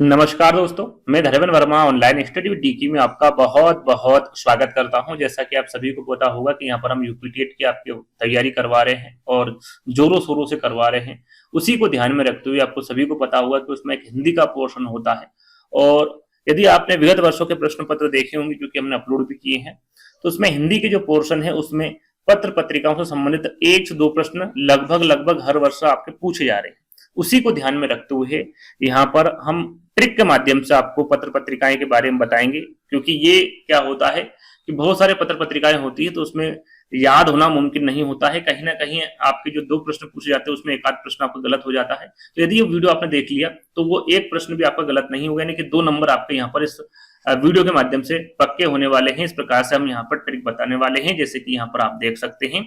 नमस्कार दोस्तों, मैं Dharmendra Verma online study with Dickie में आपका बहुत बहुत स्वागत करता हूं। जैसा कि आप सभी को पता होगा कि यहाँ पर हम यूपीटेट की आपकी तैयारी करवा रहे हैं और जोरों शोरों से करवा रहे हैं। उसी को ध्यान में रखते हुए आपको सभी को पता होगा कि उसमें एक हिंदी का पोर्शन होता है। और यदि आपने विगत वर्षों के प्रश्न पत्र देखे होंगे, क्योंकि हमने अपलोड भी किए हैं, तो उसमें हिंदी के जो पोर्शन है उसमें पत्र पत्रिकाओं से संबंधित 1 से 2 प्रश्न लगभग लगभग हर वर्ष आपके पूछे जा रहे हैं। उसी को ध्यान में रखते हुए यहाँ पर हम ट्रिक के माध्यम से आपको पत्र पत्रिकाएं के बारे में बताएंगे। क्योंकि ये क्या होता है कि बहुत सारे पत्र पत्रिकाएं होती है, तो उसमें याद होना मुमकिन नहीं होता है। कहीं ना कहीं आपके जो 2 प्रश्न पूछे जाते हैं उसमें एक आध प्रश्न आपका गलत हो जाता है। तो यदि ये वीडियो आपने देख लिया तो वो एक प्रश्न भी आपका गलत नहीं होगा, यानी कि 2 नंबर आपके यहाँ पर इस वीडियो के माध्यम से पक्के होने वाले हैं। इस प्रकार से हम यहाँ पर ट्रिक बताने वाले हैं। जैसे कि यहाँ पर आप देख सकते हैं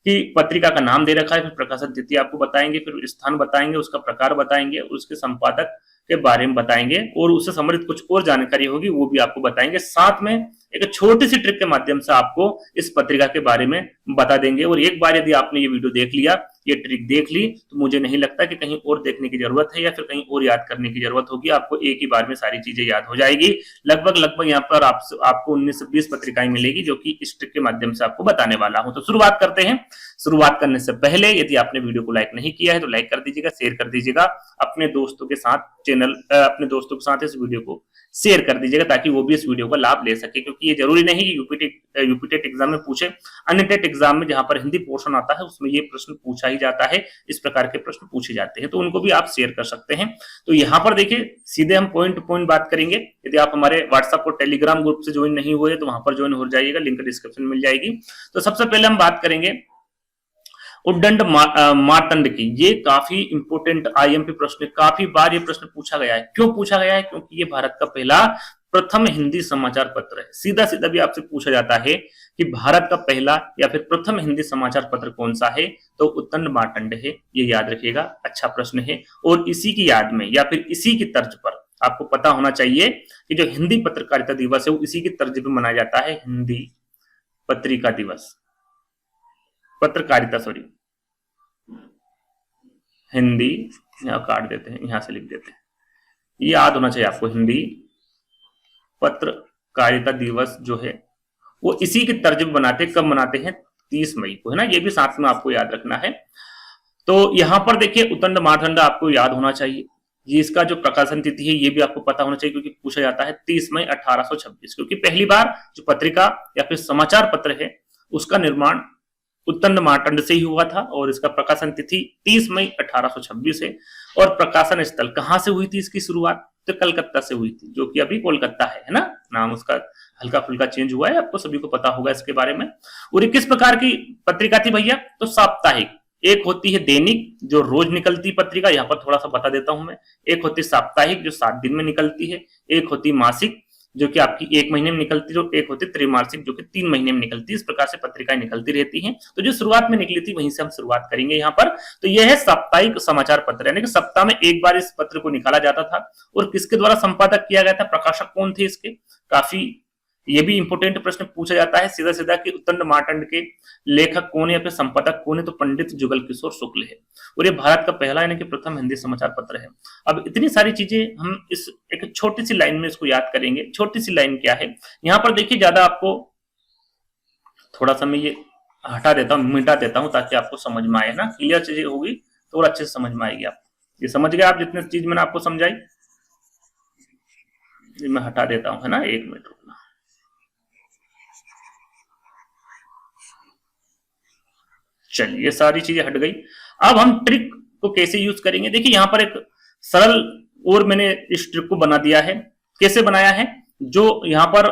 कि पत्रिका का नाम दे रखा है, फिर प्रकाशन तिथि आपको बताएंगे, फिर स्थान बताएंगे, उसका प्रकार बताएंगे, उसके संपादक के बारे में बताएंगे और उससे संबंधित कुछ और जानकारी होगी वो भी आपको बताएंगे। साथ में एक छोटी सी ट्रिक के माध्यम से आपको इस पत्रिका के बारे में बता देंगे। और एक बार यदि आपने ये वीडियो देख लिया, ये ट्रिक देख ली, तो मुझे नहीं लगता कि कहीं और देखने की जरूरत है या फिर कहीं और याद करने की जरूरत होगी। आपको एक ही बार में सारी चीजें याद हो जाएगी। लगभग लगभग यहाँ पर आपको 19 से 20 पत्रिकाएं मिलेगी, जो कि इस ट्रिक के माध्यम से आपको बताने वाला हूं। तो शुरुआत करते हैं। शुरुआत करने से पहले यदि आपने वीडियो को लाइक नहीं किया है तो लाइक कर दीजिएगा, शेयर कर दीजिएगा अपने दोस्तों के साथ। अपने दोस्तों के साथ इस वीडियो को शेयर कर दीजिएगा ताकि वो भी इस वीडियो का लाभ ले सके। क्योंकि ये जरूरी नहीं कि यूपीटेट एग्जाम में पूछे, अन्य टेट एग्जाम में जहां पर हिंदी पोर्शन आता है उसमें ये प्रश्न पूछा ही जाता है। इस प्रकार के प्रश्न पूछे जाते हैं, तो उनको भी आप शेयर कर सकते हैं। तो यहाँ पर देखिए, सीधे हम पॉइंट टू पॉइंट बात करेंगे। यदि आप हमारे व्हाट्सएप और टेलीग्राम ग्रुप से ज्वाइन नहीं हुए तो वहां पर ज्वाइन हो जाइएगा, लिंक डिस्क्रिप्शन में मिल जाएगी। तो सबसे पहले हम बात करेंगे उद्दंड मार्तंड की। ये काफी इंपोर्टेंट आईएमपी प्रश्न, काफी बार ये प्रश्न पूछा गया है। क्यों पूछा गया है? क्योंकि ये भारत का पहला प्रथम हिंदी समाचार पत्र है। सीधा सीधा भी आपसे पूछा जाता है कि भारत का पहला या फिर प्रथम हिंदी समाचार पत्र कौन सा है, तो उद्दंड मार्तंड है। ये याद रखिएगा, अच्छा प्रश्न है। और इसी की याद में या फिर इसी की तर्ज पर आपको पता होना चाहिए कि जो हिंदी पत्रकारिता दिवस है वो इसी की तर्ज पर मनाया जाता है। हिंदी पत्रिका दिवस, पत्रकारिता सॉरी, हिंदी, यहां काट देते हैं, यहां से लिख देते हैं। ये याद होना चाहिए आपको, हिंदी पत्रकारिता दिवस जो है वो इसी की तर्ज में बनाते। कब मनाते हैं? 30 मई को, है ना। ये भी साथ में आपको याद रखना है। तो यहां पर देखिए, उद्दंड मार्तंड आपको याद होना चाहिए। ये इसका जो प्रकाशन तिथि है ये भी आपको पता होना चाहिए, क्योंकि पूछा जाता है 30 मई 1826। क्योंकि पहली बार जो पत्रिका या फिर समाचार पत्र है उसका निर्माण उद्दंड मार्तंड से ही हुआ था और इसका प्रकाशन तिथि 30 मई 1826 है। और प्रकाशन स्थल कहां से हुई थी इसकी शुरुआत? तो कलकत्ता से हुई थी, जो कि अभी कोलकाता है ना। नाम उसका हल्का फुल्का चेंज हुआ है, आपको सभी को पता होगा इसके बारे में। और ये किस प्रकार की पत्रिका थी भैया? तो साप्ताहिक। एक होती है दैनिक, जो रोज निकलती पत्रिका, यहाँ पर थोड़ा सा बता देता हूं मैं। एक होती साप्ताहिक, जो 7 दिन में निकलती है। एक होती मासिक, जो कि आपकी 1 महीने में निकलती है। जो एक होती त्रैमासिक, जो कि 3 महीने में निकलती है। इस प्रकार से पत्रिकाएं निकलती रहती हैं। तो जो शुरुआत में निकली थी वहीं से हम शुरुआत करेंगे यहाँ पर। तो यह है साप्ताहिक समाचार पत्र, यानी कि सप्ताह में एक बार इस पत्र को निकाला जाता था। और किसके द्वारा संपादक किया गया था? प्रकाशक कौन थे इसके? काफी ये भी इंपोर्टेंट प्रश्न पूछा जाता है सीधा सीधा कि उद्दंड मार्तंड के लेखक कौन है या फिर संपादक कौन है? तो पंडित जुगल किशोर शुक्ल है। और ये भारत का पहला यानी कि प्रथम हिंदी समाचार पत्र है। अब इतनी सारी चीजें हम इस एक छोटी सी लाइन में इसको याद करेंगे। छोटी सी लाइन क्या है यहाँ पर देखिए, ज्यादा आपको थोड़ा सा मैं ये हटा देता हूँ, मिटा देता हूँ, ताकि आपको समझ में आए ना। क्लियर चीजें होगी तो और अच्छे से समझ में आएगी। आप ये समझ गए, आप जितने चीज मैंने आपको समझाई। मैं हटा देता हूँ, है ना। 1 मिनट रुकना। चलिए, सारी चीजें हट गई। अब हम ट्रिक को कैसे यूज करेंगे? देखिए यहाँ पर एक सरल और मैंने इस ट्रिक को बना दिया है। कैसे बनाया है? जो यहाँ पर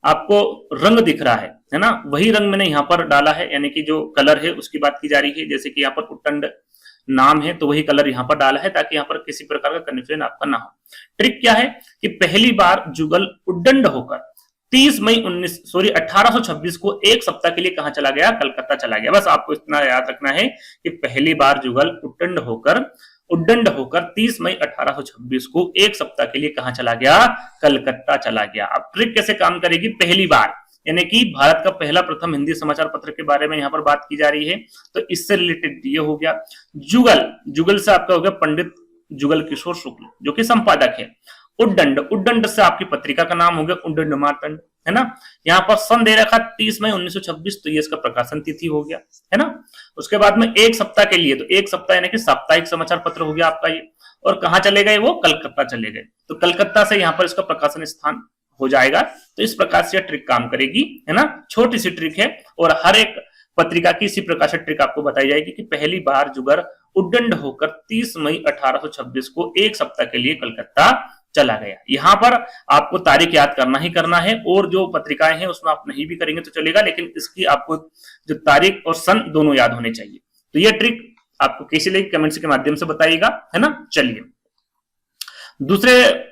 आपको रंग दिख रहा है ना, वही रंग मैंने यहाँ पर डाला है। यानी कि जो कलर है उसकी बात की जा रही है। जैसे कि यहाँ पर उद्दंड नाम है तो वही कलर यहाँ पर डाला है, ताकि यहाँ पर किसी प्रकार का कन्फ्यूजन आपका ना हो। ट्रिक क्या है कि पहली बार जुगल उद्दंड होकर 30 मई 1826 को एक सप्ताह के लिए कहां चला गया? कलकत्ता चला गया। बस आपको इतना याद रखना है कि पहली बार जुगल उद्दंड होकर 30 मई 1826 को एक सप्ताह के लिए कहां चला गया? कलकत्ता चला गया। अब ट्रिक कैसे काम करेगी? पहली बार यानी कि भारत का पहला प्रथम हिंदी समाचार पत्र के बारे में यहां पर बात की जा रही है। तो इससे रिलेटेड ये हो गया। जुगल से आपका हो गया पंडित जुगल किशोर शुक्ल जो कि संपादक है। उद्दंड, उद्दंड से आपकी पत्रिका का नाम हो गया उद्दंड मार्तंड, है ना। यहाँ पर सन दे रखा 30 मई 1926, तो ये इसका प्रकाशन तिथि हो गया, है ना। उसके बाद में एक सप्ताह के लिए, तो एक सप्ताह यानी कि साप्ताहिक समाचार पत्र हो गया आपका ये। और कहाँ चले गए वो, कलकत्ता चले गए, तो कलकत्ता से यहाँ पर इसका प्रकाशन स्थान हो जाएगा। तो इस प्रकार से ट्रिक काम करेगी, है ना। छोटी सी ट्रिक है और हर एक पत्रिका की इसी प्रकार से ट्रिक आपको बताई जाएगी कि पहली बार जुगर उद्दंड होकर 30 मई 1826 को एक सप्ताह के लिए कलकत्ता चला गया। यहां पर आपको तारीख याद करना ही करना है, और जो पत्रिकाएं हैं उसमें आप नहीं भी करेंगे तो चलेगा, लेकिन इसकी आपको जो तारीख और सन दोनों याद होने चाहिए। तो ये ट्रिक आपको कैसी लगी कमेंट्स के माध्यम से बताइएगा, है ना। चलिए दूसरे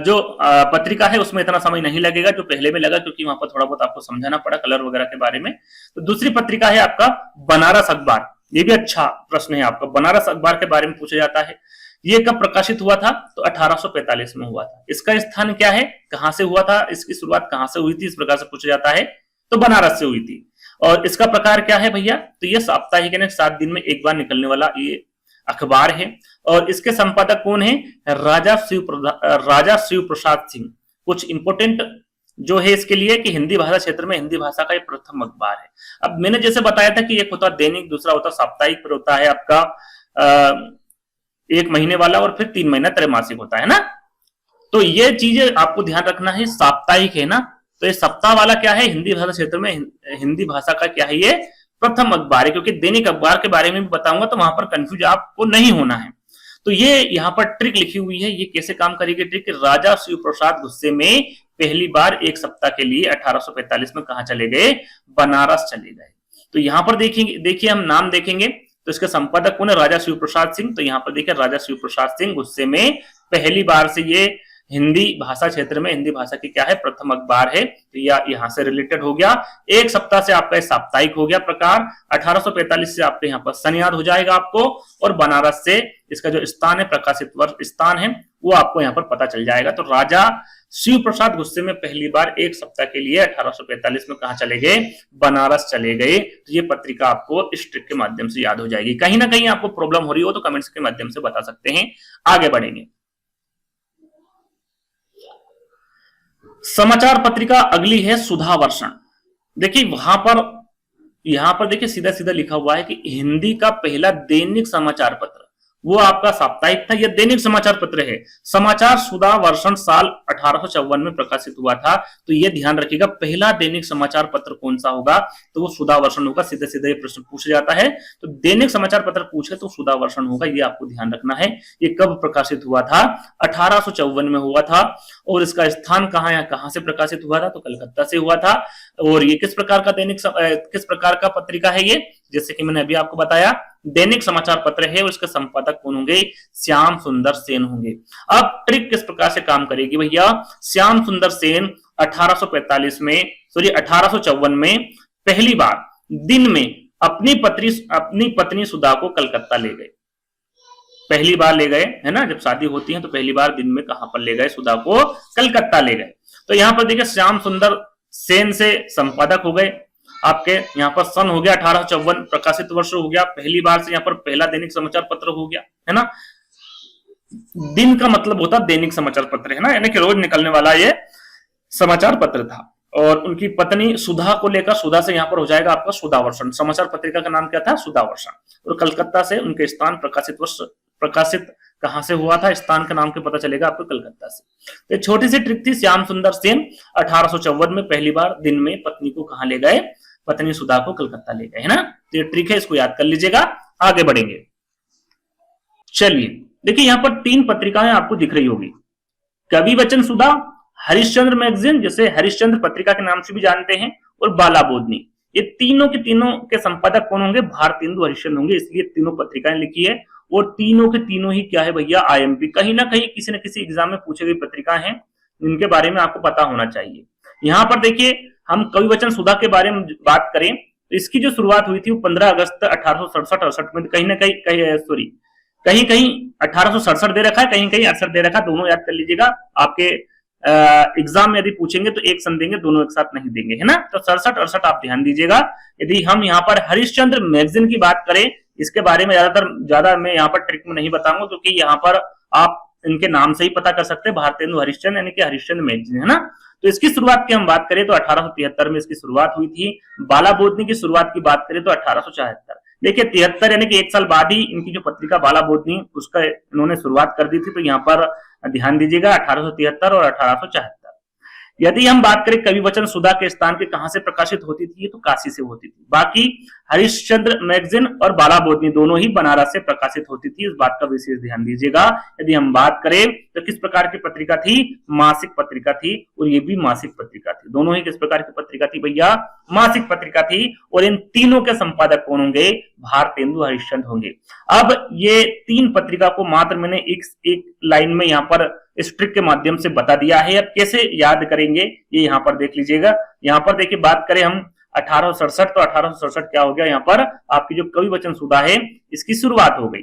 जो पत्रिका है उसमें इतना समय नहीं लगेगा जो पहले में लगा, क्योंकि वहां पर थोड़ा बहुत आपको समझाना पड़ा कलर वगैरह के बारे में। तो दूसरी पत्रिका है आपका बनारस अखबार। ये भी अच्छा प्रश्न है आपका, बनारस अखबार के बारे में पूछा जाता है। ये कब प्रकाशित हुआ था, तो 1845 में हुआ था। इसका स्थान क्या है, कहां से हुआ था, इसकी शुरुआत कहां से हुई थी, इस प्रकार से पूछा जाता है, तो बनारस से हुई थी। और इसका प्रकार क्या है भैया, तो ये साप्ताहिक यानी 7 दिन में एक बार निकलने वाला ये अखबार है। और इसके संपादक कौन है, राजा शिव प्रसाद सिंह। कुछ इंपोर्टेंट जो है इसके लिए कि हिंदी भाषा क्षेत्र में हिंदी भाषा का ये प्रथम अखबार है। अब मैंने जैसे बताया था कि एक होता दैनिक, दूसरा होता साप्ताहिक, फिर होता है आपका 1 महीने वाला, और फिर 3 महीना त्रैमासिक होता है ना। तो ये चीजें आपको ध्यान रखना है। साप्ताहिक है ना, तो ये सप्ताह वाला क्या है, हिंदी भाषा क्षेत्र में हिंदी भाषा का क्या है, ये प्रथम अखबार है। क्योंकि दैनिक अखबार के बारे में भी बताऊंगा तो वहां पर कंफ्यूज आपको नहीं होना है। तो ये यहाँ पर ट्रिक लिखी हुई है, ये कैसे काम करेगी ट्रिक, राजा शिव प्रसाद गुस्से में पहली बार एक सप्ताह के लिए 1845 में कहा चले गए, बनारस चले गए। तो यहाँ पर देखिए हम नाम देखेंगे तो इसके संपादक कौन है, राजा शिव प्रसाद सिंह। तो यहाँ पर देखिए राजा शिव प्रसाद सिंह गुस्से में पहली बार से ये हिंदी भाषा क्षेत्र में हिंदी भाषा की क्या है, प्रथम अखबार है। तो यहाँ से रिलेटेड हो गया। एक सप्ताह से आपका साप्ताहिक हो गया प्रकार। 1845 से आपके यहाँ पर सन याद हो जाएगा आपको, और बनारस से इसका जो स्थान है, प्रकाशित वर्ष स्थान है, वो आपको यहाँ पर पता चल जाएगा। तो राजा शिव प्रसाद गुस्से में पहली बार एक सप्ताह के लिए 1845 में कहा चले गए, बनारस चले गए। तो ये पत्रिका आपको इस ट्रिक के माध्यम से याद हो जाएगी। कहीं ना कहीं आपको प्रॉब्लम हो रही हो तो कमेंट्स के माध्यम से बता सकते हैं। आगे बढ़ेंगे। समाचार पत्रिका अगली है सुधावर्षण। देखिए यहां पर देखिए सीधा सीधा लिखा हुआ है कि हिंदी का पहला दैनिक समाचार पत्र, वो आपका साप्ताहिक था, यह दैनिक समाचार पत्र है। समाचार सुधावर्षण साल 1854 में प्रकाशित हुआ था। तो यह ध्यान रखिएगा, पहला दैनिक समाचार पत्र कौन सा होगा, तो वो सुधावर्षण होगा। सीधे सीधे ये प्रश्न पूछा जाता है, तो दैनिक समाचार पत्र पूछे तो सुधावर्षण होगा, ये आपको ध्यान रखना है। ये कब प्रकाशित हुआ था, 1854 में हुआ था। और इसका स्थान कहाँ है, कहां से प्रकाशित हुआ था, तो कलकत्ता से हुआ था। और ये किस प्रकार का पत्रिका है ये, जैसे कि मैंने अभी आपको बताया, दैनिक समाचार पत्र है। और इसके संपादक कौन होंगे, श्याम सुंदर सेन होंगे। अब ट्रिक किस प्रकार से काम करेगी भैया, श्याम सुंदर सेन 1854 में पहली बार दिन में अपनी पत्नी सुधा को कलकत्ता ले गए। पहली बार ले गए, है ना, जब शादी होती है तो पहली बार दिन में कहां पर ले गए, सुधा को कलकत्ता ले गए। तो यहां पर देखिए श्याम सुंदर सेन से संपादक हो गए आपके। यहाँ पर सन हो गया 1854, प्रकाशित वर्ष हो गया, पहली बार से यहाँ पर पहला दैनिक समाचार पत्र हो गया, है ना। दिन का मतलब होता दैनिक समाचार पत्र, है ना, यानी कि रोज निकलने वाला ये समाचार पत्र था। और उनकी पत्नी सुधा को लेकर, सुधा से यहाँ पर हो जाएगा आपका सुधावर्षण। समाचार पत्रिका का नाम क्या था, सुधावर्षण। और कलकत्ता से उनके स्थान प्रकाशित कहां से हुआ था, स्थान का नाम के पता चलेगा आपको, कलकत्ता से। तो छोटी सी ट्रिक थी, श्याम सुंदर सेन 1854 में पहली बार दिन में पत्नी को कहां ले गए, पत्नी सुधा को कलकत्ता ले गए, है ना। तो ये ट्रिक है, इसको याद कर लीजिएगा। आगे बढ़ेंगे। चलिए देखिए यहाँ पर 3 पत्रिकाएं आपको दिख रही होगी, कवि वचन सुधा, हरिश्चंद्र मैगजीन, जैसे हरिश्चंद्र पत्रिका के नाम से भी जानते हैं, और बाला बोधनी। ये तीनों के संपादक कौन होंगे, भारतेंदु हरिश्चंद्र होंगे। इसलिए तीनों पत्रिकाएं लिखी है। और तीनों के तीनों ही क्या है भैया, IMP, कहीं ना कहीं किसी न किसी एग्जाम में पूछे गई पत्रिकाएं हैं, इनके बारे में आपको पता होना चाहिए। यहाँ पर देखिए हम कवि वचन सुधा के बारे में बात करें तो इसकी जो शुरुआत हुई थी वो 15 अगस्त 1867 में, कहीं ना कहीं 1867 दे रखा है, कहीं 68 दे रखा है, दोनों याद कर लीजिएगा। आपके एग्जाम में यदि पूछेंगे तो एक सन देंगे, दोनों एक साथ नहीं देंगे, है ना। तो 67-68 आप ध्यान दीजिएगा। यदि हम यहाँ पर हरिश्चंद्र मैगजीन की बात करें, इसके बारे में ज्यादा मैं यहाँ पर ट्रिक में नहीं बताऊंगा, क्योंकि यहाँ पर आप इनके नाम से ही पता कर सकते हैं, भारतेंदु हरिश्चंद्र यानी कि हरिश्चंद्र मैगजीन, है ना। तो इसकी शुरुआत की हम बात करें तो 1873 में इसकी शुरुआत हुई थी। बाला बोधनी की शुरुआत की बात करें तो 1874। देखिए 73 यानी कि एक साल बाद ही इनकी जो पत्रिका बाला बोधनी उसका इन्होंने शुरुआत कर दी थी। तो यहाँ पर ध्यान दीजिएगा 1873 और 1874। यदि हम बात करें कवि वचन सुधा के स्थान के कहां से प्रकाशित होती थी, तो काशी से होती थी। बाकी हरिश्चंद्र मैगजीन और बाला बोधनी दोनों ही बनारस से प्रकाशित होती थी, इस बात का विशेष ध्यान दीजिएगा। यदि हम बात करें तो किस प्रकार की पत्रिका थी, मासिक पत्रिका थी, और ये भी मासिक पत्रिका थी। दोनों ही किस प्रकार की पत्रिका थी भैया, मासिक पत्रिका थी। और इन तीनों के संपादक कौन होंगे, भारतेंदु हरिश्चंद्र होंगे। अब ये तीन पत्रिका को मात्र मैंने एक लाइन में यहाँ पर इस ट्रिक के माध्यम से बता दिया है। अब कैसे याद करेंगे ये यहाँ पर देख लीजिएगा। यहाँ पर देखिए बात करें हम 1867, तो 1867 क्या हो गया, यहाँ पर आपकी जो कवि वचन सुधा है इसकी शुरुआत हो गई।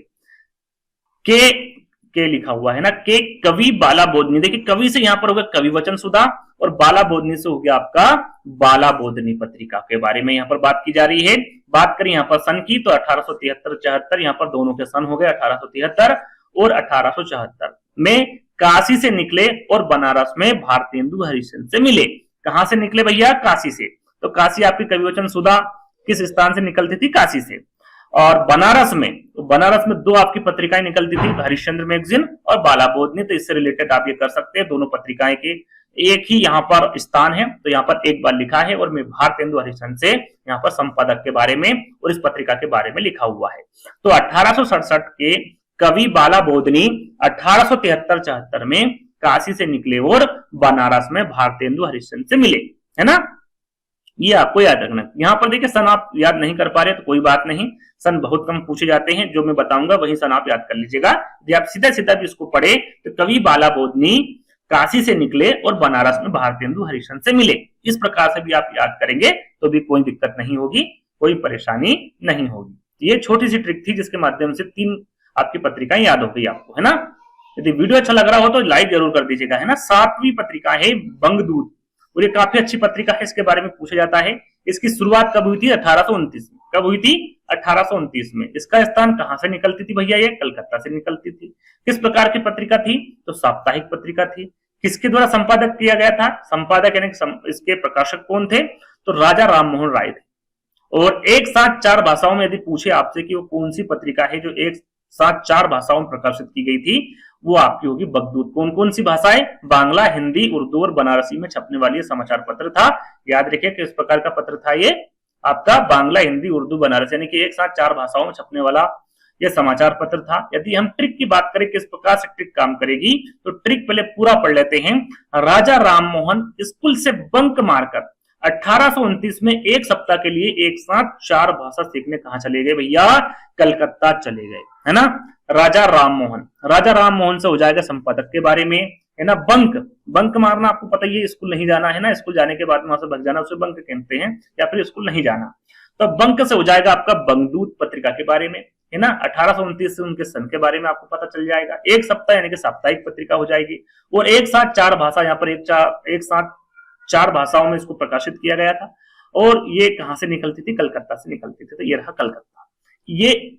के लिखा हुआ है ना, के कवि बाला बोधनी। देखिए कवि से यहाँ पर हो गया कवि वचन सुधा, और बाला बोधनी से हो गया आपका बाला बोधनी पत्रिका के बारे में यहाँ पर बात की जा रही है। बात करें यहाँ पर सन की तो 1873-74, यहाँ पर दोनों के सन हो गए 1873 और 1874 में काशी से निकले और बनारस में भारतेंदु हरिश्चंद्र से मिले। कहां से निकले भैया, काशी से। तो काशी आपकी कवि वचन सुधा किस स्थान से निकलती थी, काशी से। और बनारस में, तो बनारस में दो आपकी पत्रिकाएं निकलती थी, हरिश्चंद्र मैगजीन और बाला बोधनी। तो इससे रिलेटेड आप ये कर सकते हैं, दोनों पत्रिकाएं के एक ही यहाँ पर स्थान है। तो यहाँ पर एक बार लिखा है और मैं भारतेंदु हरिश्चंद्र से यहाँ पर संपादक के बारे में और इस पत्रिका के बारे में लिखा हुआ है। तो 1867 के कवि बाला बोधनी 1873-74 में काशी से निकले और बनारस में भारतेंदु हरिश्चंद्र से मिले, है ना। ये आपको याद रखना। यहाँ पर देखिए सन आप याद नहीं कर पा रहे तो कोई बात नहीं, सन बहुत कम पूछे जाते हैं, जो मैं बताऊंगा वही सन आप याद कर लीजिएगा। यदि आप सीधा सीधा भी इसको पढ़े तो कवि बाला बोधनी काशी से निकले और बनारस में भारतेंदु हरिश्चंद्र से मिले, इस प्रकार से भी आप याद करेंगे तो भी कोई दिक्कत नहीं होगी, कोई परेशानी नहीं होगी। ये छोटी सी ट्रिक थी जिसके माध्यम से तीन आपकी पत्रिकाएं याद हो गई आपको, है ना। यदि वीडियो अच्छा लग रहा हो तो लाइक जरूर कर दीजिएगा, है ना। 7वीं पत्रिका है बंगदूत, और ये काफी अच्छी पत्रिका है, इसके बारे में पूछा जाता है। इसकी शुरुआत कब हुई थी, 1829 में। कब हुई थी, 1829 में। इसका स्थान कहां से निकलती थी भैया, ये कलकत्ता से निकलती थी। किस प्रकार की पत्रिका थी, तो साप्ताहिक पत्रिका थी। किसके द्वारा संपादक किया गया था, संपादक यानी इसके प्रकाशक कौन थे, तो राजा राममोहन राय थे। और एक साथ 4 भाषाओं में यदि पूछे आपसे कि वो कौन सी पत्रिका है जो एक साथ 4 भाषाओं में प्रकाशित की गई थी, वो आपकी होगी बगदूत। कौन कौन सी भाषाएं, बांग्ला, हिंदी, उर्दू और बनारसी में छपने वाली समाचार पत्र था। याद रखिए किस प्रकार का पत्र था ये, आपका बांग्ला, हिंदी, उर्दू, बनारसी, यानी कि एक साथ 4 भाषाओं में छपने वाला यह समाचार पत्र था। यदि हम ट्रिक की बात करें किस प्रकार से ट्रिक काम करेगी, तो ट्रिक पहले पूरा पढ़ लेते हैं। राजा राममोहन स्कूल से बंक मारकर 1829 में एक सप्ताह के लिए एक साथ 4 भाषा सीखने कहां चले गए भैया, कलकत्ता चले गए, है ना। राजा राममोहन से हो जाएगा संपादक के बारे में, है ना। बंक मारना आपको पता ही है, स्कूल नहीं जाना, है ना। स्कूल जाने के बाद वहां से भग जाना उसे बंक कहते हैं, या फिर स्कूल नहीं जाना। तो बंक से हो जाएगा आपका बंगदूत पत्रिका के बारे में, है ना। 1829 से उनके सन के बारे में आपको पता चल जाएगा। एक सप्ताह यानी कि साप्ताहिक पत्रिका हो जाएगी। और एक साथ 4 भाषा, यहाँ पर एक साथ 4 भाषाओं में इसको प्रकाशित किया गया था। और ये कहां से निकलती थी, कलकत्ता से निकलती थी। तो ये रहा कलकत्ता। ये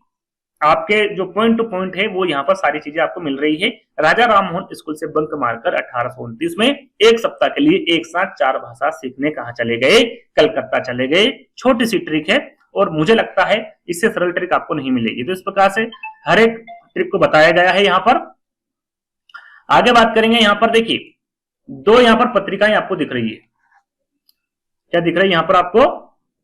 आपके जो पॉइंट टू पॉइंट है वो यहाँ पर सारी चीजें आपको मिल रही है। राजा राममोहन स्कूल से बंक मारकर 1829 में एक सप्ताह के लिए एक साथ 4 भाषा सीखने कहां चले गए, कलकत्ता चले गए। छोटी सी ट्रिक है और मुझे लगता है इससे सरल ट्रिक आपको नहीं मिलेगी। तो इस प्रकार से हर एक ट्रिक को बताया गया है। यहाँ पर आगे बात करेंगे। यहाँ पर देखिए 2 यहाँ पर पत्रिकाएं आपको दिख रही है। क्या दिख रही है, यहाँ पर आपको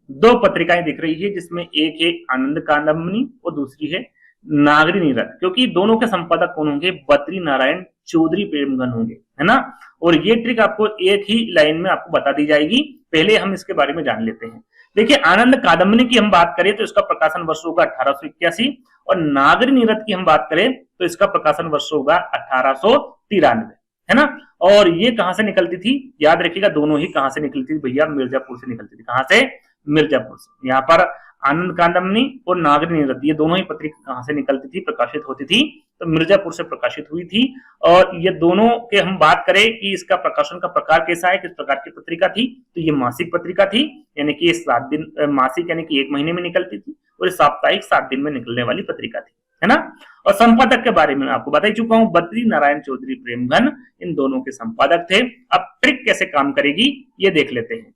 2 पत्रिकाएं दिख रही है, जिसमें एक है आनंद कादम्बनी और दूसरी है नागरी नीरद। क्योंकि दोनों के संपादक कौन होंगे, बद्री नारायण चौधरी प्रेमगन होंगे, है ना। और ये ट्रिक आपको एक ही लाइन में आपको बता दी जाएगी। पहले हम इसके बारे में जान लेते हैं। देखिए आनंद कादम्बनी की हम बात करें तो इसका प्रकाशन वर्ष होगा 1881, और नागरी नीरद की हम बात करें तो इसका प्रकाशन वर्ष होगा 1893, है ना। और ये कहां से निकलती थी, याद रखिएगा दोनों ही कहां से निकलती थी भैया, मिर्जापुर से निकलती थी। कहां से, मिर्जापुर से। यहाँ पर आनंद कादम्बनी और नागरी नीरद ये दोनों ही पत्रिका कहां से निकलती थी, प्रकाशित होती थी, तो मिर्जापुर से प्रकाशित हुई थी। और ये दोनों के हम बात करें कि इसका प्रकाशन का प्रकार कैसा है, किस प्रकार की पत्रिका थी, तो ये मासिक पत्रिका थी, यानी कि 7 दिन मासिक यानी कि 1 महीने में निकलती थी। और ये साप्ताहिक 7 दिन में निकलने वाली पत्रिका थी, है ना। और संपादक के बारे में मैं आपको बता ही चुका हूं, बद्री नारायण चौधरी प्रेमघन इन दोनों के संपादक थे। अब ट्रिक कैसे काम करेगी ये देख लेते हैं।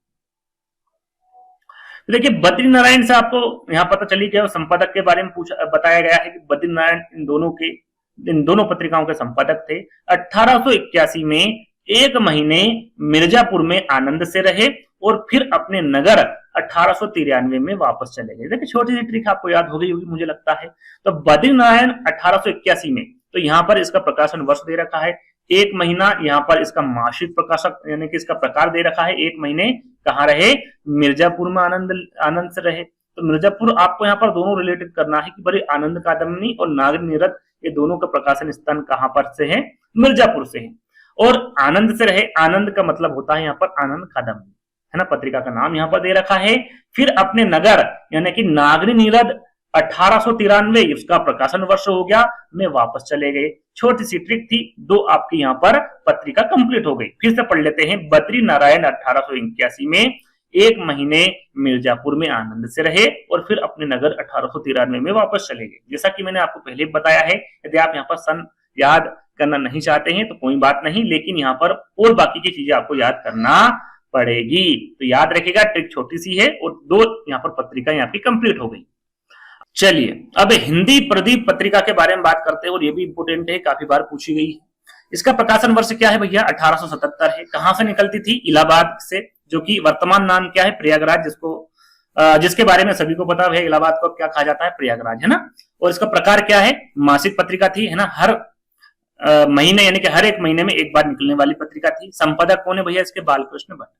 तो देखिए बद्री नारायण से आपको यहां पता चली गया, संपादक के बारे में बताया गया है कि बद्री नारायण इन दोनों पत्रिकाओं के संपादक थे। 1881 में 1 महीने मिर्जापुर में आनंद से रहे और फिर अपने नगर 1893 में वापस चले गए। देखिए छोटी सी ट्रिक आपको याद हो गई होगी मुझे लगता है। तो बद्री नारायण 1881 में, तो यहाँ पर इसका प्रकाशन वर्ष दे रखा है, 1 महीना यहाँ पर इसका मासिक प्रकाशक यानी कि इसका प्रकार दे रखा है। 1 महीने कहाँ रहे, मिर्जापुर में आनंद से रहे। तो मिर्जापुर आपको यहाँ पर दोनों रिलेटेड करना है कि बड़े आनंद कादम्बनी और नागरी नीरद ये दोनों का प्रकाशन स्थान कहां पर से है, मिर्जापुर से है। और आनंद से रहे, आनंद का मतलब होता है यहाँ पर आनंद कादम्बनी, है ना, पत्रिका का नाम यहाँ पर दे रखा है। फिर अपने नगर यानी कि नागरी नीरद 1893 इसका प्रकाशन वर्ष हो गया, में वापस चले गए। छोटी सी ट्रिक थी, 2 आपकी यहाँ पर पत्रिका कंप्लीट हो गई। फिर से पढ़ लेते हैं। बद्री नारायण 1881 में 1 महीने मिर्जापुर में आनंद से रहे और फिर अपने नगर 1893 में वापस चले गए। जैसा कि मैंने आपको पहले बताया है, यदि आप यहाँ पर सन याद करना नहीं चाहते हैं तो कोई बात नहीं, लेकिन यहाँ पर और बाकी की चीजें आपको याद करना पड़ेगी। तो याद रखिएगा, ट्रिक छोटी सी है और 2 यहाँ पर पत्रिका यहाँ की कंप्लीट हो गई। चलिए अब हिंदी प्रदीप पत्रिका के बारे में बात करते हैं, और ये भी इंपोर्टेंट है, काफी बार पूछी गई है। इसका प्रकाशन वर्ष क्या है भैया, 1877 है। कहां से निकलती थी, इलाहाबाद से, जो कि वर्तमान नाम क्या है, प्रयागराज, जिसके बारे में सभी को पता है इलाहाबाद को क्या कहा जाता है, प्रयागराज, है ना। और इसका प्रकार क्या है, मासिक पत्रिका थी, है ना, हर महीने यानी कि हर 1 महीने में एक बार निकलने वाली पत्रिका थी। संपादक कौन है भैया, इसके बालकृष्ण भट्ट।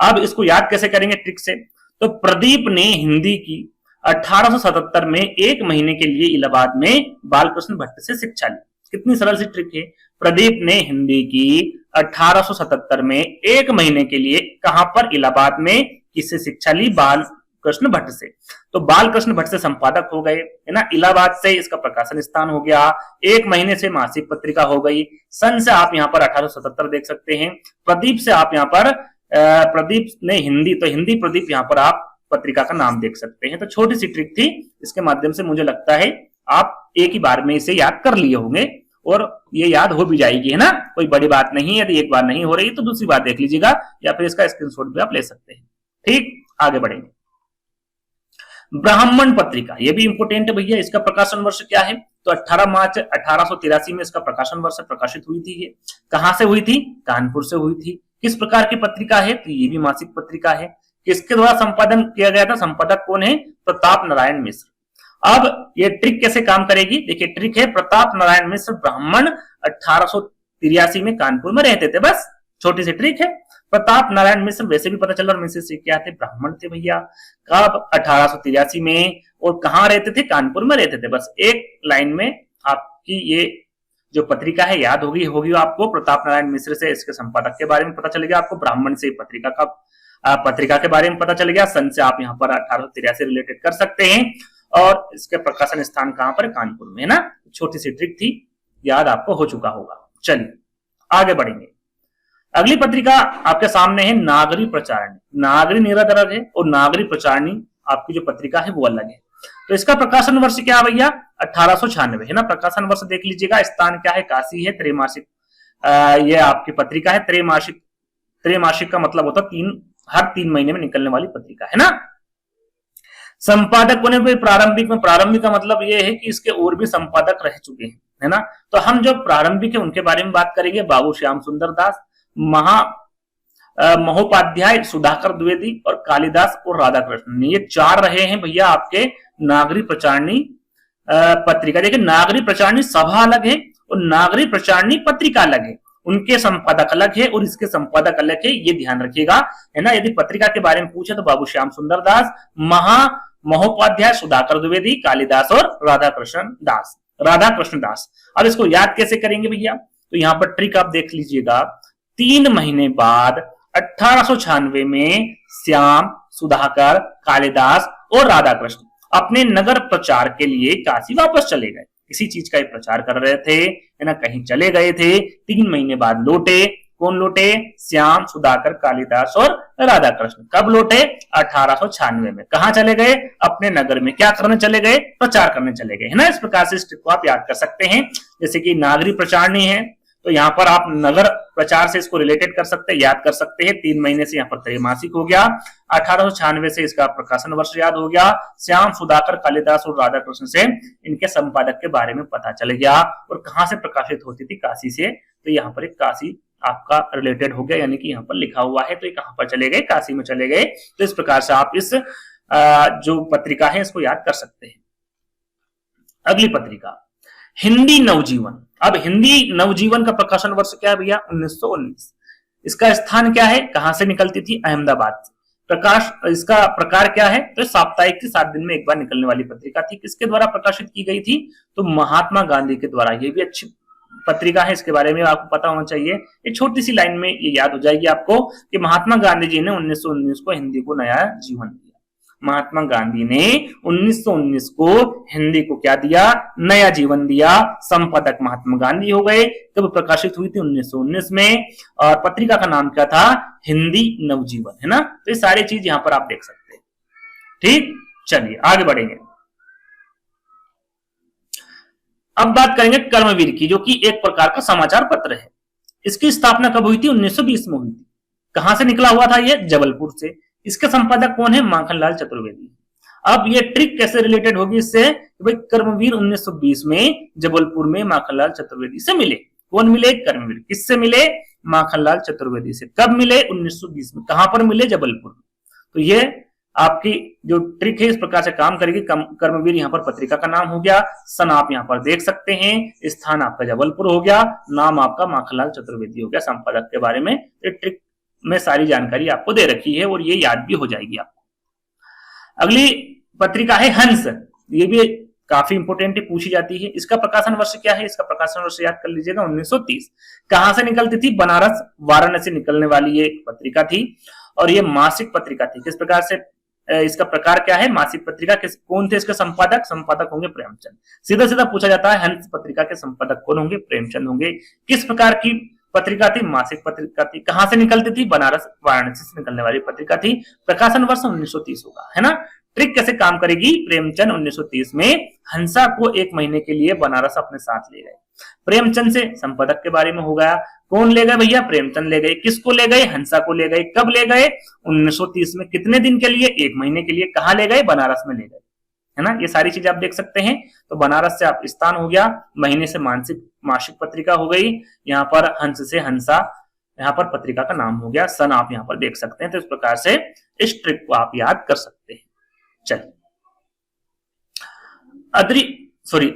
अब इसको याद कैसे करेंगे ट्रिक से, तो प्रदीप ने हिंदी की 1877 में 1 महीने के लिए इलाहाबाद में बालकृष्ण भट्ट से शिक्षा ली। कितनी सरल सी ट्रिक है। प्रदीप ने हिंदी की 1877 में 1 महीने के लिए कहां पर, इलाहाबाद में, किससे शिक्षा ली, बालकृष्ण भट्ट से। तो बालकृष्ण भट्ट से संपादक हो गए, है ना। इलाहाबाद से इसका प्रकाशन स्थान हो गया, 1 महीने से मासिक पत्रिका हो गई। सन से आप यहाँ पर 1877 देख सकते हैं। प्रदीप से आप यहाँ पर प्रदीप ने हिंदी, तो हिंदी प्रदीप यहाँ पर आप पत्रिका का नाम देख सकते हैं। तो छोटी सी ट्रिक थी, इसके माध्यम से मुझे लगता है आप एक ही बार में इसे याद कर लिए होंगे और ये याद हो भी जाएगी, है ना, कोई बड़ी बात नहीं। यदि एक बार नहीं हो रही तो दूसरी बार देख लीजिएगा, या फिर इसका स्क्रीनशॉट भी आप ले सकते हैं। ठीक, आगे बढ़ेंगे। ब्राह्मण पत्रिका, ये भी इंपोर्टेंट है भैया। इसका प्रकाशन वर्ष क्या है, तो 18 मार्च 1883 में इसका प्रकाशन वर्ष प्रकाशित हुई थी। ये कहां से हुई थी, कानपुर से हुई थी। किस प्रकार की पत्रिका है, तो ये भी मासिक पत्रिका है। किसके द्वारा संपादन किया गया था, संपादक कौन है, प्रताप नारायण मिश्र। अब ये ट्रिक कैसे काम करेगी, देखिए ट्रिक है, प्रताप नारायण मिश्र ब्राह्मण 1883 में कानपुर में रहते थे। बस छोटी सी ट्रिक है। प्रताप नारायण मिश्र वैसे भी पता चल रहा, मिश्र से क्या थे, ब्राह्मण थे भैया। कब, 1883 में, और कहां रहते थे, कानपुर में रहते थे। बस एक लाइन में आपकी ये जो पत्रिका है याद होगी आपको। प्रताप नारायण मिश्र से इसके संपादक के बारे में पता चल गया आपको, ब्राह्मण से पत्रिका के बारे में पता चल गया। सन से आप यहाँ पर 1883 रिलेटेड कर सकते हैं, और इसके प्रकाशन स्थान कहां पर, कानपुर में, है ना। छोटी सी ट्रिक थी, याद आपको हो चुका होगा। चलिए आगे बढ़ेंगे। अगली पत्रिका आपके सामने है नागरी प्रचारणी। नागरी नीरद अलग है और नागरी प्रचारणी आपकी जो पत्रिका है वो अलग है। तो इसका प्रकाशन वर्ष क्या है भैया, 1896, है ना। प्रकाशन वर्ष देख लीजिएगा, स्थान क्या है, काशी है। त्रैमासिक ये आपकी पत्रिका है, त्रैमासिक का मतलब होता है हर 3 महीने में निकलने वाली पत्रिका, है ना। संपादक कौन है, प्रारंभिक का मतलब ये है कि इसके और भी संपादक रह चुके हैं, है ना। तो हम जो प्रारंभिक है उनके बारे में बात करेंगे। बाबू श्याम सुंदर दास, महोपाध्याय, सुधाकर द्विवेदी और कालिदास और राधा कृष्ण, ये 4 रहे हैं भैया आपके नागरी प्रचारणी पत्रिका। देखिए नागरी प्रचारणी सभा अलग है और नागरी प्रचारणी पत्रिका अलग है। उनके संपादक अलग है और इसके संपादक अलग है, ये ध्यान रखिएगा, है ना। यदि पत्रिका के बारे में पूछे तो बाबू श्याम सुंदर दास, महोपाध्याय, सुधाकर द्विवेदी, कालिदास और राधा कृष्ण दास। अब इसको याद कैसे करेंगे भैया, तो यहाँ पर ट्रिक आप देख लीजिएगा। 3 महीने बाद 1896 में श्याम, सुधाकर, कालिदास और राधा कृष्ण अपने नगर प्रचार के लिए काशी वापस चले गए। किसी चीज का प्रचार कर रहे थे, है ना, कहीं चले गए थे। 3 महीने बाद लौटे कौन लौटे? श्याम सुधाकर कालिदास और राधा कृष्ण। कब लौटे? 1896 में। कहां चले गए? अपने नगर में। क्या करने चले गए? प्रचार करने चले गए, है ना। इस प्रकार से इस ट्रिक को आप याद कर सकते हैं। जैसे कि नागरी प्रचारणी है तो यहाँ पर आप नगर प्रचार से इसको रिलेटेड कर सकते हैं, याद कर सकते हैं। 3 महीने से यहाँ पर त्रैमासिक हो गया। 1896 से इसका प्रकाशन वर्ष याद हो गया। श्याम सुधाकर कालिदास और राधा कृष्ण से इनके संपादक के बारे में पता चल गया। और कहां से प्रकाशित होती थी? काशी से। तो यहाँ पर एक काशी आपका रिलेटेड हो गया, यानी कि यहाँ पर लिखा हुआ है। तो ये कहां पर चले गए? काशी में चले गए। तो इस प्रकार से आप इस जो पत्रिका है इसको याद कर सकते हैं। अगली पत्रिका हिंदी नवजीवन। अब हिंदी नवजीवन का प्रकाशन वर्ष क्या है भैया? 1919। इसका स्थान क्या है? कहां से निकलती थी? अहमदाबाद से। प्रकाश इसका प्रकार क्या है? तो साप्ताहिक थी, 7 दिन में एक बार निकलने वाली पत्रिका थी। किसके द्वारा प्रकाशित की गई थी? तो महात्मा गांधी के द्वारा। ये भी अच्छी पत्रिका है, इसके बारे में आपको पता होना चाहिए। एक छोटी सी लाइन में ये याद हो जाएगी आपको कि महात्मा गांधी जी ने 1919 को हिंदी को नया जीवन दिया। महात्मा गांधी ने 1919 को हिंदी को क्या दिया? नया जीवन दिया। संपादक महात्मा गांधी हो गए। कब प्रकाशित हुई थी? 1919 में। और पत्रिका का नाम क्या था? हिंदी नवजीवन, है ना। तो ये सारी चीज यहां पर आप देख सकते हैं। ठीक, चलिए आगे बढ़ेंगे। अब बात करेंगे कर्मवीर की, जो कि एक प्रकार का समाचार पत्र है। इसकी स्थापना कब हुई थी? 1920 में हुई थी। कहां से निकला हुआ था? यह जबलपुर से। इसके संपादक कौन है? माखनलाल चतुर्वेदी। अब ये ट्रिक कैसे रिलेटेड होगी इससे? भाई कर्मवीर 1920 में जबलपुर में माखनलाल चतुर्वेदी से मिले। कौन मिले? कर्मवीर। किससे मिले? माखनलाल चतुर्वेदी से। कब मिले? 1920 में। कहां पर मिले? जबलपुर में। तो ये आपकी जो ट्रिक है इस प्रकार से काम करेगी। कर्मवीर यहाँ पर पत्रिका का नाम हो गया। सन आप यहाँ पर देख सकते हैं। स्थान आपका जबलपुर हो गया। नाम आपका माखनलाल चतुर्वेदी हो गया। संपादक के बारे में ट्रिक में सारी जानकारी आपको दे रखी है और ये याद भी हो जाएगी आपको। अगली पत्रिका है हंस। ये भी काफी इंपोर्टेंट है, पूछी जाती है। इसका प्रकाशन वर्ष क्या है? इसका प्रकाशन वर्ष याद कर लीजिएगा, 1930। कहां से निकलती थी? बनारस वाराणसी निकलने वाली ये पत्रिका थी। और ये मासिक पत्रिका थी। किस प्रकार से इसका प्रकार क्या है? मासिक पत्रिका। कौन थे इसके संपादक? संपादक होंगे प्रेमचंद। सीधा सीधा पूछा जाता है हंस पत्रिका के संपादक कौन होंगे? प्रेमचंद होंगे। किस प्रकार की पत्रिका थी? मासिक पत्रिका थी। कहां से निकलती थी? बनारस वाराणसी से निकलने वाली पत्रिका थी। प्रकाशन वर्ष 1930 होगा, है ना। ट्रिक कैसे काम करेगी? प्रेमचंद 1930 में हंसा को 1 महीने के लिए बनारस अपने साथ ले गए। प्रेमचंद से संपादक के बारे में हो गया। कौन ले गए भैया? प्रेमचंद ले गए। किसको ले गए? हंसा को ले गए। कब ले गए? 1930 में। कितने दिन के लिए? 1 महीने के लिए। कहां ले गए? बनारस में ले गए, है ना। ये सारी चीजें आप देख सकते हैं। तो बनारस से आप स्थान हो गया, महीने से मासिक पत्रिका हो गई। यहाँ पर हंस से हंसा, यहाँ पर पत्रिका का नाम हो गया। सन आप यहाँ पर देख सकते हैं। तो इस प्रकार से इस ट्रिक को आप याद कर सकते हैं। चलिए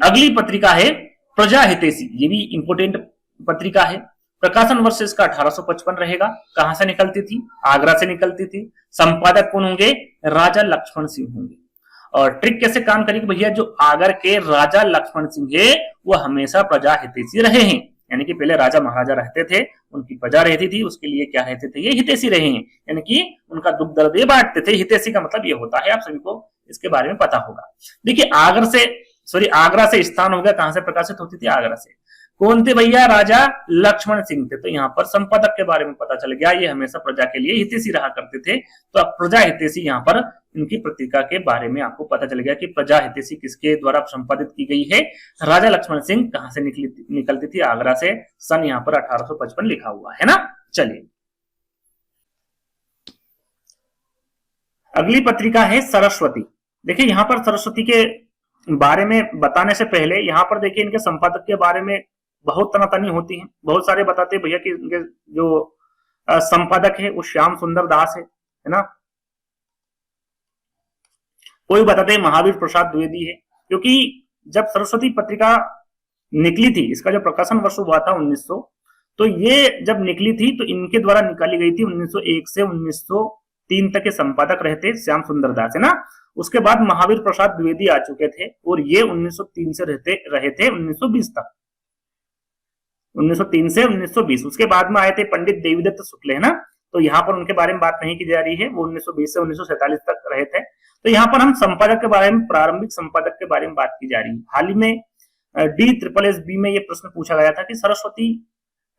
अगली पत्रिका है प्रजा हितैषी। ये भी इंपोर्टेंट पत्रिका है। प्रकाशन वर्ष इसका 1855 रहेगा। कहां से निकलती थी? आगरा से निकलती थी। संपादक कौन होंगे? राजा लक्ष्मण सिंह होंगे। और ट्रिक कैसे काम करेगी भैया? जो आगर के राजा लक्ष्मण सिंह है वो हमेशा प्रजा हितैषी रहे हैं। यानी कि पहले राजा महाराजा रहते थे, उनकी प्रजा रहती थी, उसके लिए क्या रहते थे? ये हितैषी रहे हैं। यानी कि उनका दुख दर्द ये बांटते थे। हितैषी का मतलब ये होता है, आप सभी को इसके बारे में पता होगा। देखिए आगरा से स्थान हो गया। कहां से प्रकाशित होती थी? आगरा से। कौन थे भैया? राजा लक्ष्मण सिंह थे। तो यहाँ पर संपादक के बारे में पता चल गया, ये हमेशा प्रजा के लिए हितैषी रहा करते थे। तो अब प्रजा हितैषी यहाँ पर इनकी पत्रिका के बारे में आपको पता चल गया कि प्रजा हितैषी किसके द्वारा संपादित की गई है? राजा लक्ष्मण सिंह। कहां से निकलती थी? आगरा से। सन यहाँ पर 1855 लिखा हुआ है ना। चलिए अगली पत्रिका है सरस्वती। देखिए यहाँ पर सरस्वती के बारे में बताने से पहले यहाँ पर देखिए इनके संपादक के बारे में बहुत तनातनी होती है। बहुत सारे बताते हैं भैया कि इनके जो संपादक है वो श्याम सुंदर दास है ना। कोई बताते हैं महावीर प्रसाद द्विवेदी है। क्योंकि जब सरस्वती पत्रिका निकली थी, इसका जो प्रकाशन वर्ष हुआ था 1900, तो ये जब निकली थी तो इनके द्वारा निकाली गई थी। 1901 से 1903 तक के संपादक रहते श्याम सुंदर दास, है ना। उसके बाद महावीर प्रसाद द्विवेदी आ चुके थे और ये 1903 से रहे थे 1920 तक। 1903 से 1920। उसके बाद में आए थे पंडित देवीदत्त शुक्ल, है ना। तो यहाँ पर उनके बारे में बात नहीं की जा रही है। वो 1920 से 1947 तक रहे थे। तो यहाँ पर हम संपादक के बारे में, प्रारंभिक संपादक के बारे में बात की जा रही है। हाल ही में DSSB में ये प्रश्न पूछा गया था कि सरस्वती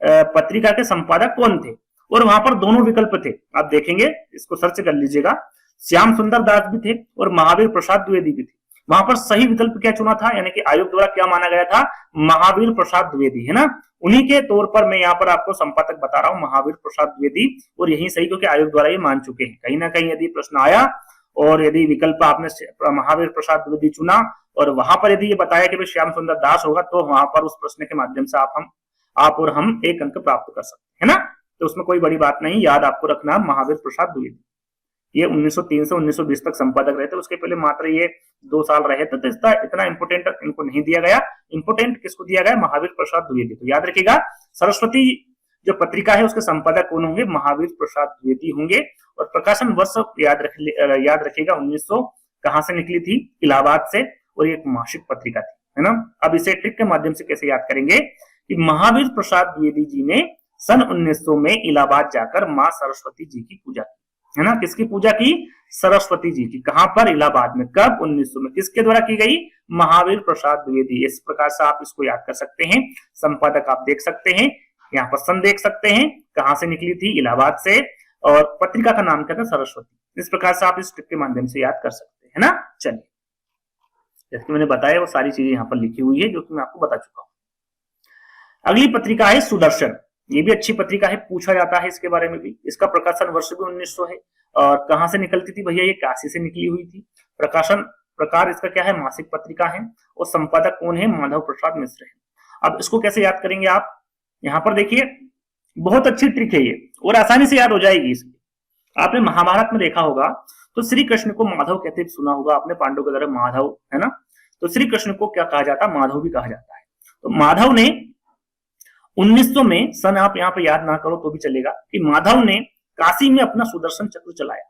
पत्रिका के संपादक कौन थे, और वहां पर दोनों विकल्प थे, आप देखेंगे, इसको सर्च कर लीजिएगा, श्याम सुंदर दास भी थे और महावीर प्रसाद द्विवेदी भी थे। वहां पर सही विकल्प क्या चुना था, यानी कि आयोग द्वारा क्या माना गया था, महावीर प्रसाद द्विवेदी, है ना। उन्हीं के तौर पर मैं यहाँ पर आपको संपादक बता रहा हूँ, महावीर प्रसाद द्विवेदी, और यही सही क्योंकि आयोग द्वारा ये मान चुके हैं। कहीं ना कहीं यदि प्रश्न आया और यदि विकल्प आपने महावीर प्रसाद द्विवेदी चुना और वहां पर यदि ये बताया कि श्याम सुंदर दास होगा, तो वहां पर उस प्रश्न के माध्यम से आप और हम एक अंक प्राप्त कर सकते हैं ना। तो उसमें कोई बड़ी बात नहीं, याद आपको रखना महावीर प्रसाद द्विवेदी, ये 1903 से 1920 तक संपादक रहे थे, उसके पहले मात्र ये 2 साल रहे थे, तो इसका इतना इंपोर्टेंट इनको नहीं दिया गया। इंपोर्टेंट किसको दिया गया, महावीर प्रसाद द्विवेदी। तो याद रखिएगा, सरस्वती जो पत्रिका है उसके संपादक कौन होंगे, महावीर प्रसाद द्विवेदी होंगे। और प्रकाशन वर्ष याद रखिएगा 1900 कहां से निकली थी, इलाहाबाद से, और ये एक मासिक पत्रिका थी, है ना। अब इसे ट्रिक के माध्यम से कैसे याद करेंगे कि महावीर प्रसाद द्विवेदी जी ने सन 1900 में इलाहाबाद जाकर मां सरस्वती जी की पूजा की, है ना। किसकी पूजा की, सरस्वती जी की। कहां पर, इलाहाबाद में। कब, 1900 में। किसके द्वारा की गई, महावीर प्रसाद द्विवेदी। इस प्रकार से आप इसको याद कर सकते हैं। संपादक आप देख सकते हैं, यहाँ पर सन देख सकते हैं, कहां से निकली थी, इलाहाबाद से, और पत्रिका का नाम क्या था, सरस्वती। इस प्रकार से आप इस ट्रिक के माध्यम से याद कर सकते हैं, है ना। चलिए, जैसे मैंने बताया वो सारी चीजें यहाँ पर लिखी हुई है जो कि मैं आपको बता चुका हूं। अगली पत्रिका है सुदर्शन। ये भी अच्छी पत्रिका है, पूछा जाता है इसके बारे में भी। इसका प्रकाशन वर्ष भी 1900 है। और कहां से निकलती थी भैया, ये काशी से निकली हुई थी। प्रकाशन प्रकार इसका क्या है, मासिक पत्रिका है, और संपादक कौन है, माधव प्रसाद मिश्र है। अब इसको कैसे याद करेंगे आप, यहाँ पर देखिए, बहुत अच्छी ट्रिक है ये, और आसानी से याद हो जाएगी इसकी। आपने महाभारत में देखा होगा तो श्री कृष्ण को माधव कहते सुना होगा आपने, पांडव के द्वारा माधव, है ना। तो श्री कृष्ण को क्या कहा जाता है, माधव भी कहा जाता है। तो माधव ने 1900 में, सन आप यहाँ पे याद ना करो तो भी चलेगा, कि माधव ने काशी में अपना सुदर्शन चक्र चलाया।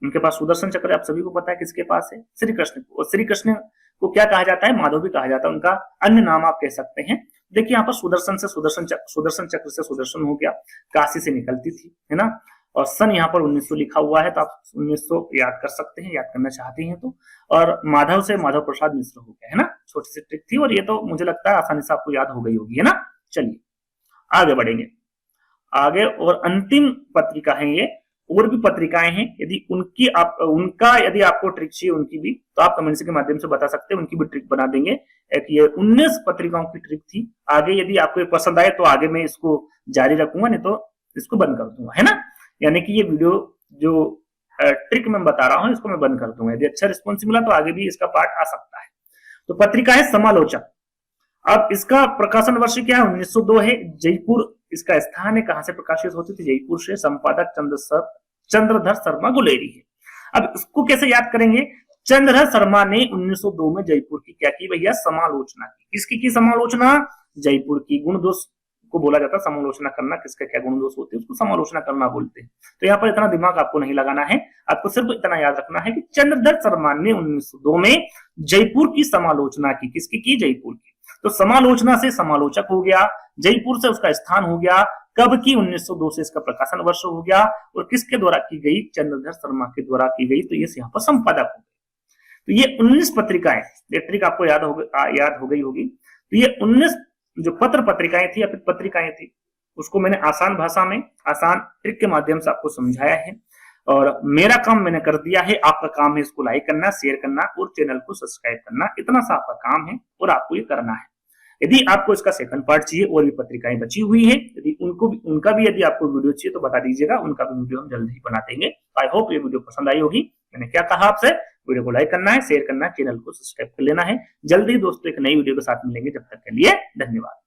उनके पास सुदर्शन चक्र आप सभी को पता है किसके पास है, श्री कृष्ण को। और श्री कृष्ण को क्या कहा जाता है, माधव भी कहा जाता है, उनका अन्य नाम आप कह सकते हैं। देखिए यहाँ पर सुदर्शन चक्र से सुदर्शन हो गया, काशी से निकलती थी, है ना। और सन यहाँ पर 1900 लिखा हुआ है, तो आप 1900 याद कर सकते हैं, याद करना चाहते हैं तो। और माधव से माधव प्रसाद मिश्र हो गया, है ना। छोटी सी ट्रिक थी, और ये तो मुझे लगता है आसानी से आपको याद हो गई होगी, है ना। चलिए आगे बढ़ेंगे, आगे, और अंतिम पत्रिका है ये। और भी पत्रिकाएं हैं, यदि उनका यदि आपको ट्रिक चाहिए उनकी भी, तो आप कमेंट्स के माध्यम से बता सकते हैं, उनकी भी ट्रिक बना देंगे। एक ये 19 पत्रिकाओं की ट्रिक थी। आगे यदि आपको ये पसंद आए तो आगे मैं इसको जारी रखूंगा, नहीं तो इसको बंद कर दूंगा, है ना। यानी कि ये वीडियो जो ट्रिक मैं बता रहा हूं इसको मैं बंद कर दूंगा। यदि अच्छा रिस्पॉन्स मिला तो आगे भी इसका पार्ट आ सकता है। तो पत्रिका है समालोचक। अब इसका प्रकाशन वर्ष क्या है, 1902 है। जयपुर इसका स्थान है, कहां से प्रकाशित होती थी, जयपुर से। संपादक चंद्रधर शर्मा गुलेरी है। अब इसको कैसे याद करेंगे, चंद्रधर शर्मा ने 1902 में जयपुर की क्या की भैया, समालोचना की। किसकी की समालोचना, जयपुर की। गुण दोष को बोला जाता है समालोचना करना, किसका क्या गुण दोष होते हैं उसको समालोचना करना बोलते हैं। तो यहाँ पर इतना दिमाग आपको नहीं लगाना है, आपको सिर्फ इतना याद रखना है कि चंद्रधर शर्मा ने 1902 में जयपुर की समालोचना की। किसकी की, जयपुर की। तो समालोचना से समालोचक हो गया, जयपुर से उसका स्थान हो गया, कब की, 1902 से इसका प्रकाशन वर्ष हो गया, और किसके द्वारा की गई, चंद्रधर शर्मा के द्वारा की गई। तो ये यहाँ पर संपादक हो गए। तो ये 19 पत्रिकाएं, ये ट्रिक आपको याद हो गई होगी। तो ये 19 जो पत्रिकाएं थी या फिर पत्रिकाएं थी, उसको मैंने आसान भाषा में, आसान ट्रिक के माध्यम से आपको समझाया है। और मेरा काम मैंने कर दिया है, आपका काम है इसको लाइक करना, शेयर करना और चैनल को सब्सक्राइब करना। इतना सा आपका काम है और आपको ये करना है। यदि आपको इसका सेकंड पार्ट चाहिए, और भी पत्रिकाएं बची हुई है, यदि उनका भी यदि आपको वीडियो चाहिए तो बता दीजिएगा, उनका भी वीडियो हम जल्द ही बना देंगे। आई होप ये वीडियो पसंद आई होगी। मैंने क्या कहा आपसे, वीडियो को लाइक करना है, शेयर करना है, चैनल को सब्सक्राइब कर लेना है। जल्द ही दोस्तों एक नई वीडियो के साथ मिलेंगे, जब तक के लिए धन्यवाद।